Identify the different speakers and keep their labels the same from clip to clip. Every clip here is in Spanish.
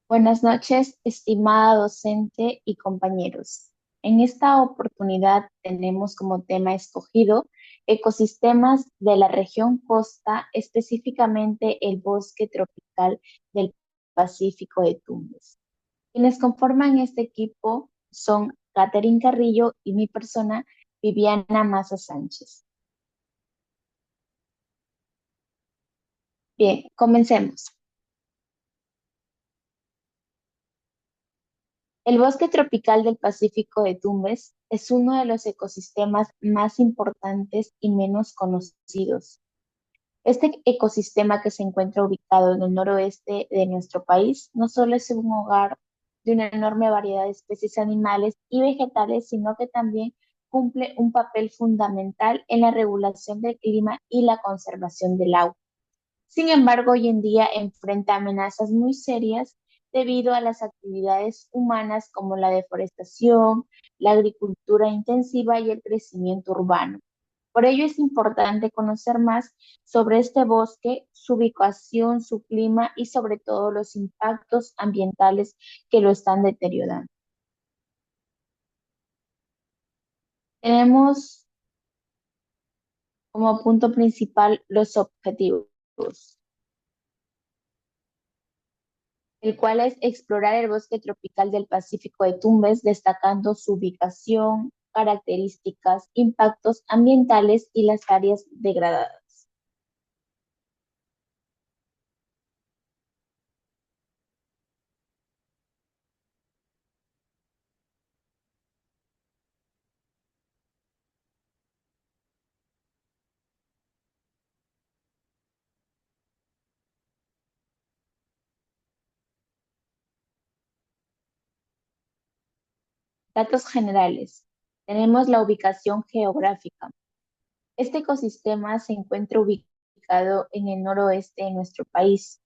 Speaker 1: Buenas noches, estimada docente y compañeros. En esta oportunidad tenemos como tema escogido ecosistemas de la región costa, específicamente el bosque tropical del Pacífico de Tumbes. Quienes conforman este equipo son Catherine Carrillo y mi persona, Viviana Maza Sánchez. Bien, comencemos. El bosque tropical del Pacífico de Tumbes es uno de los ecosistemas más importantes y menos conocidos. Este ecosistema que se encuentra ubicado en el noroeste de nuestro país no solo es un hogar de una enorme variedad de especies animales y vegetales, sino que también cumple un papel fundamental en la regulación del clima y la conservación del agua. Sin embargo, hoy en día enfrenta amenazas muy serias debido a las actividades humanas como la deforestación, la agricultura intensiva y el crecimiento urbano. Por ello es importante conocer más sobre este bosque, su ubicación, su clima y sobre todo los impactos ambientales que lo están deteriorando. Tenemos como punto principal los objetivos, el cual es explorar el bosque tropical del Pacífico de Tumbes, destacando su ubicación, características, impactos ambientales y las áreas degradadas. Datos generales. Tenemos la ubicación geográfica. Este ecosistema se encuentra ubicado en el noroeste de nuestro país,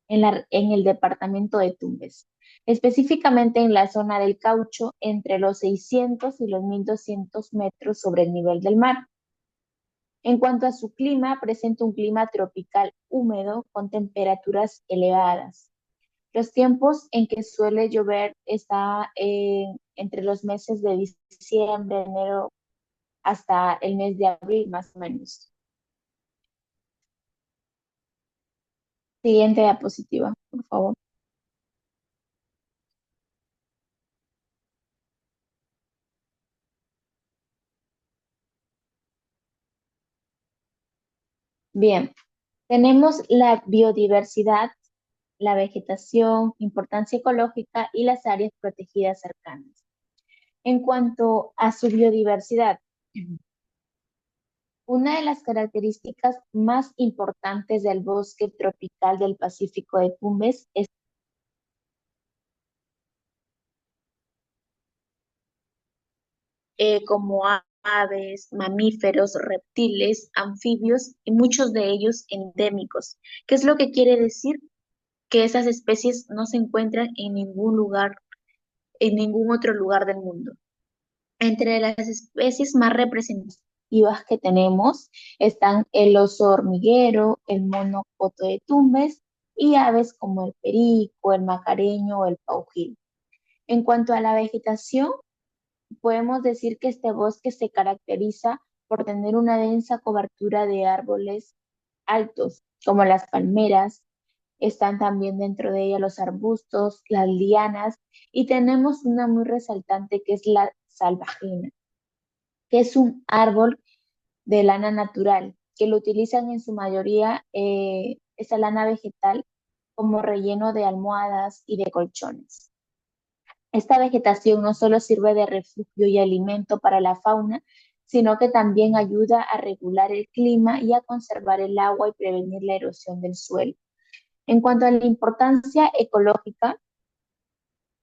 Speaker 1: en el departamento de Tumbes, específicamente en la zona del Caucho, entre los 600 y los 1200 metros sobre el nivel del mar. En cuanto a su clima, presenta un clima tropical húmedo con temperaturas elevadas. Los tiempos en que suele llover está entre los meses de diciembre, enero, hasta el mes de abril, más o menos. Siguiente diapositiva, por favor. Bien, tenemos la biodiversidad, la vegetación, importancia ecológica y las áreas protegidas cercanas. En cuanto a su biodiversidad, una de las características más importantes del bosque tropical del Pacífico de Tumbes es como aves, mamíferos, reptiles, anfibios y muchos de ellos endémicos. ¿Qué es lo que quiere decir? Que esas especies no se encuentran en ningún lugar, en ningún otro lugar del mundo. Entre las especies más representativas que tenemos están el oso hormiguero, el mono coto de Tumbes y aves como el perico, el macareño o el paujil. En cuanto a la vegetación, podemos decir que este bosque se caracteriza por tener una densa cobertura de árboles altos, como las palmeras, están también dentro de ella los arbustos, las lianas, y tenemos una muy resaltante que es la salvajina, que es un árbol de lana natural, que lo utilizan en su mayoría, esa lana vegetal, como relleno de almohadas y de colchones. Esta vegetación no solo sirve de refugio y alimento para la fauna, sino que también ayuda a regular el clima y a conservar el agua y prevenir la erosión del suelo. En cuanto a la importancia ecológica,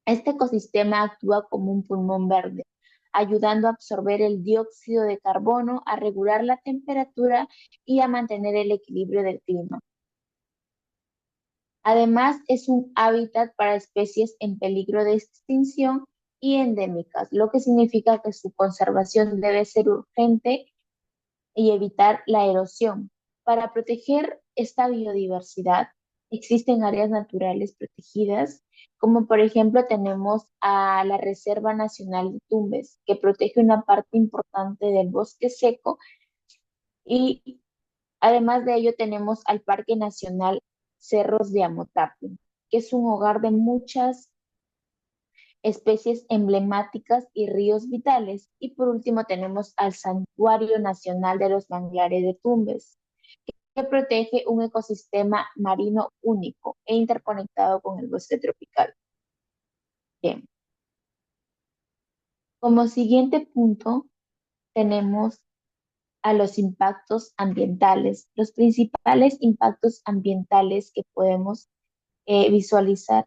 Speaker 1: este ecosistema actúa como un pulmón verde, ayudando a absorber el dióxido de carbono, a regular la temperatura y a mantener el equilibrio del clima. Además, es un hábitat para especies en peligro de extinción y endémicas, lo que significa que su conservación debe ser urgente y evitar la erosión. Para proteger esta biodiversidad, Existen áreas naturales protegidas, como por ejemplo tenemos a la Reserva Nacional de Tumbes, que protege una parte importante del bosque seco, y además de ello tenemos al Parque Nacional Cerros de Amotape, que es un hogar de muchas especies emblemáticas y ríos vitales. Y por último tenemos al Santuario Nacional de los Manglares de Tumbes, que protege un ecosistema marino único e interconectado con el bosque tropical. Bien, como siguiente punto tenemos a los impactos ambientales. Los principales impactos ambientales que podemos visualizar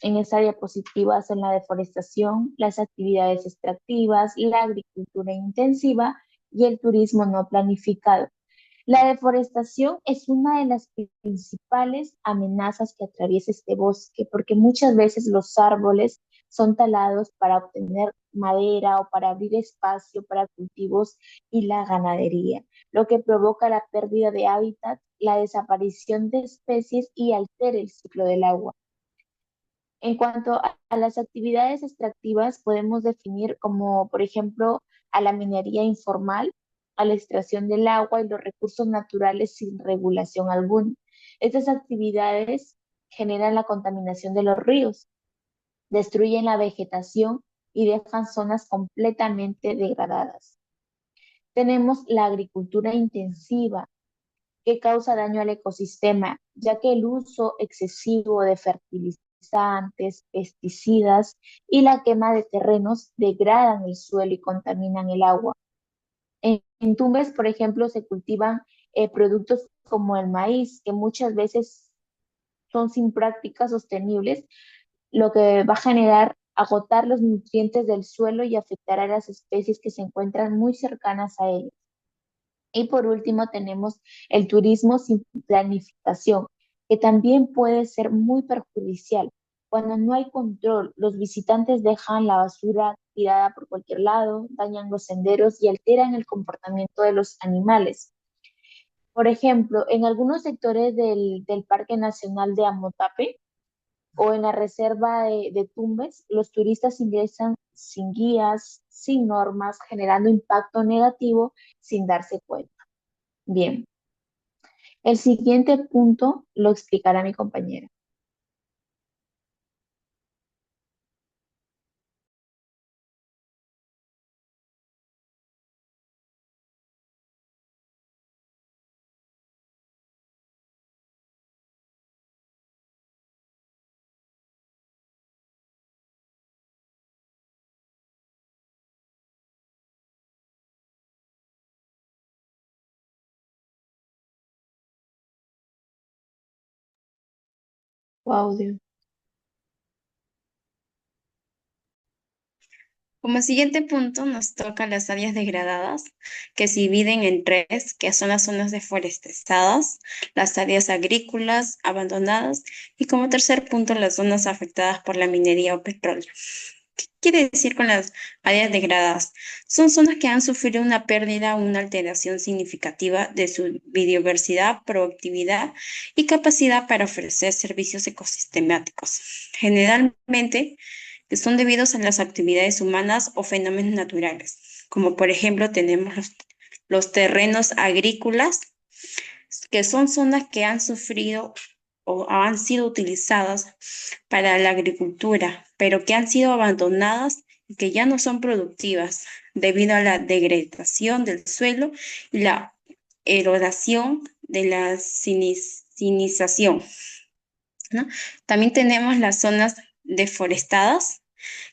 Speaker 1: en esta diapositiva son la deforestación, las actividades extractivas, la agricultura intensiva y el turismo no planificado. La deforestación es una de las principales amenazas que atraviesa este bosque, porque muchas veces los árboles son talados para obtener madera o para abrir espacio para cultivos y la ganadería, lo que provoca la pérdida de hábitat, la desaparición de especies y altera el ciclo del agua. En cuanto a las actividades extractivas, podemos definir como, por ejemplo, a la minería informal, a la extracción del agua y los recursos naturales sin regulación alguna. Estas actividades generan la contaminación de los ríos, destruyen la vegetación y dejan zonas completamente degradadas. Tenemos la agricultura intensiva, que causa daño al ecosistema, ya que el uso excesivo de fertilizantes, pesticidas y la quema de terrenos degradan el suelo y contaminan el agua. En Tumbes, por ejemplo, se cultivan productos como el maíz, que muchas veces son sin prácticas sostenibles, lo que va a generar agotar los nutrientes del suelo y afectar a las especies que se encuentran muy cercanas a él. Y por último tenemos el turismo sin planificación, que también puede ser muy perjudicial. Cuando no hay control, los visitantes dejan la basura tirada por cualquier lado, dañan los senderos y alteran el comportamiento de los animales. Por ejemplo, en algunos sectores del Parque Nacional de Amotape o en la Reserva de Tumbes, los turistas ingresan sin guías, sin normas, generando impacto negativo sin darse cuenta. Bien, el siguiente punto lo explicará mi compañera. Audio.
Speaker 2: Como siguiente punto nos toca las áreas degradadas, que se dividen en tres, que son las zonas deforestadas, las áreas agrícolas abandonadas y como tercer punto las zonas afectadas por la minería o petróleo. ¿Qué quiere decir con las áreas degradadas? Son zonas que han sufrido una pérdida o una alteración significativa de su biodiversidad, productividad y capacidad para ofrecer servicios ecosistemáticos. Generalmente, que son debidos a las actividades humanas o fenómenos naturales, como por ejemplo tenemos los terrenos agrícolas, que son zonas que han sufrido o han sido utilizadas para la agricultura, pero que han sido abandonadas y que ya no son productivas debido a la degradación del suelo y la erodación de la sinización, ¿no? También tenemos las zonas deforestadas,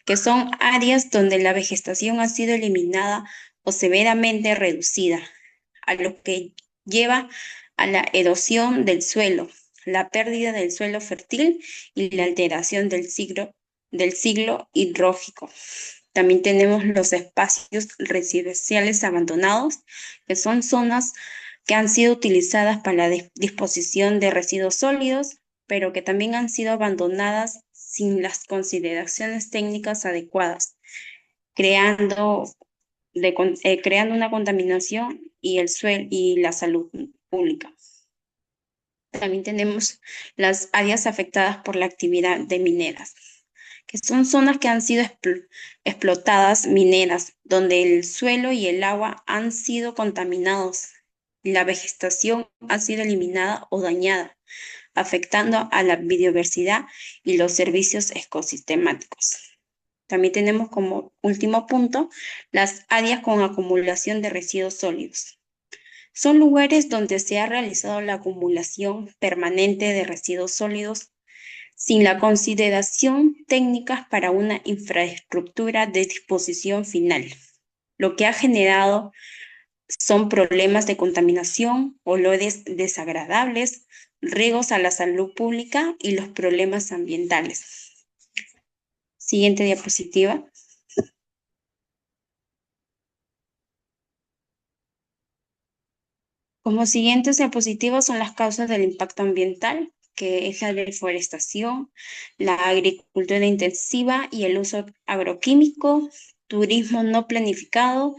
Speaker 2: que son áreas donde la vegetación ha sido eliminada o severamente reducida, a lo que lleva a la erosión del suelo, la pérdida del suelo fértil y la alteración del ciclo hidrológico. También tenemos los espacios residenciales abandonados, que son zonas que han sido utilizadas para la disposición de residuos sólidos, pero que también han sido abandonadas sin las consideraciones técnicas adecuadas, creando, creando una contaminación y el suelo y la salud pública. También tenemos las áreas afectadas por la actividad de mineras, que son zonas que han sido explotadas mineras, donde el suelo y el agua han sido contaminados. La vegetación ha sido eliminada o dañada, afectando a la biodiversidad y los servicios ecosistemáticos. También tenemos como último punto las áreas con acumulación de residuos sólidos. Son lugares donde se ha realizado la acumulación permanente de residuos sólidos sin la consideración técnicas para una infraestructura de disposición final. Lo que ha generado son problemas de contaminación, olores desagradables, riesgos a la salud pública y los problemas ambientales. Siguiente diapositiva. Como siguientes diapositivas son las causas del impacto ambiental, que es la deforestación, la agricultura intensiva y el uso agroquímico, turismo no planificado,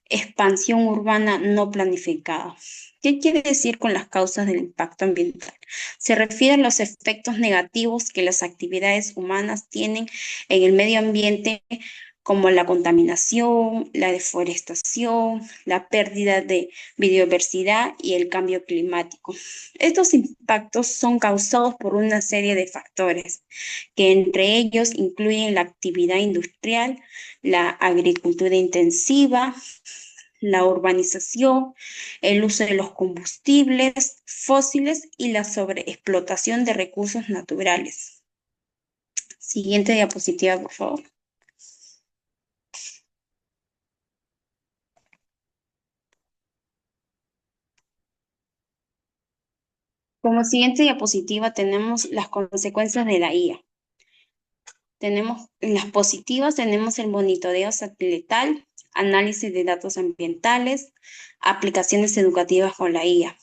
Speaker 2: expansión urbana no planificada. ¿Qué quiere decir con las causas del impacto ambiental? Se refiere a los efectos negativos que las actividades humanas tienen en el medio ambiente, como la contaminación, la deforestación, la pérdida de biodiversidad y el cambio climático. Estos impactos son causados por una serie de factores, que entre ellos incluyen la actividad industrial, la agricultura intensiva, la urbanización, el uso de los combustibles fósiles y la sobreexplotación de recursos naturales. Siguiente diapositiva, por favor. Como siguiente diapositiva tenemos las consecuencias de la IA. Tenemos las positivas, tenemos el monitoreo satelital, análisis de datos ambientales, aplicaciones educativas con la IA.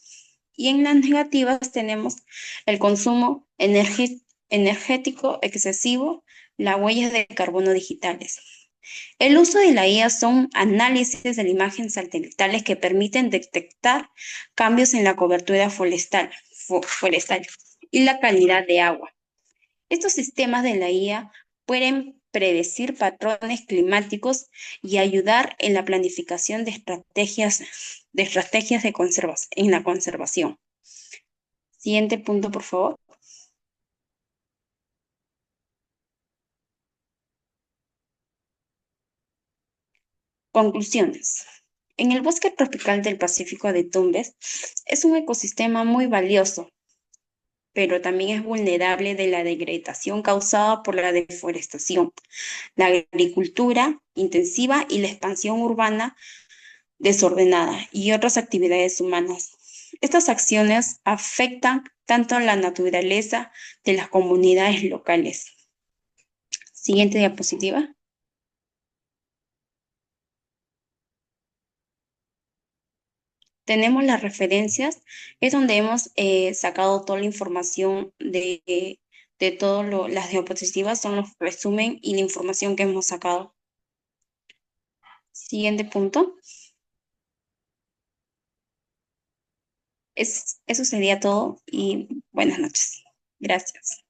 Speaker 2: Y en las negativas tenemos el consumo energético excesivo, las huellas de carbono digitales. El uso de la IA son análisis de la imagen satelitales que permiten detectar cambios en la cobertura forestal y la calidad de agua. Estos sistemas de la IA pueden predecir patrones climáticos y ayudar en la planificación en la conservación. Siguiente punto, por favor. Conclusiones. En el bosque tropical del Pacífico de Tumbes es un ecosistema muy valioso, pero también es vulnerable de la degradación causada por la deforestación, la agricultura intensiva y la expansión urbana desordenada y otras actividades humanas. Estas acciones afectan tanto a la naturaleza de las comunidades locales. Siguiente diapositiva. Tenemos las referencias, es donde hemos sacado toda la información de todas las diapositivas, son los resumen y la información que hemos sacado. Siguiente punto. Eso sería todo y buenas noches. Gracias.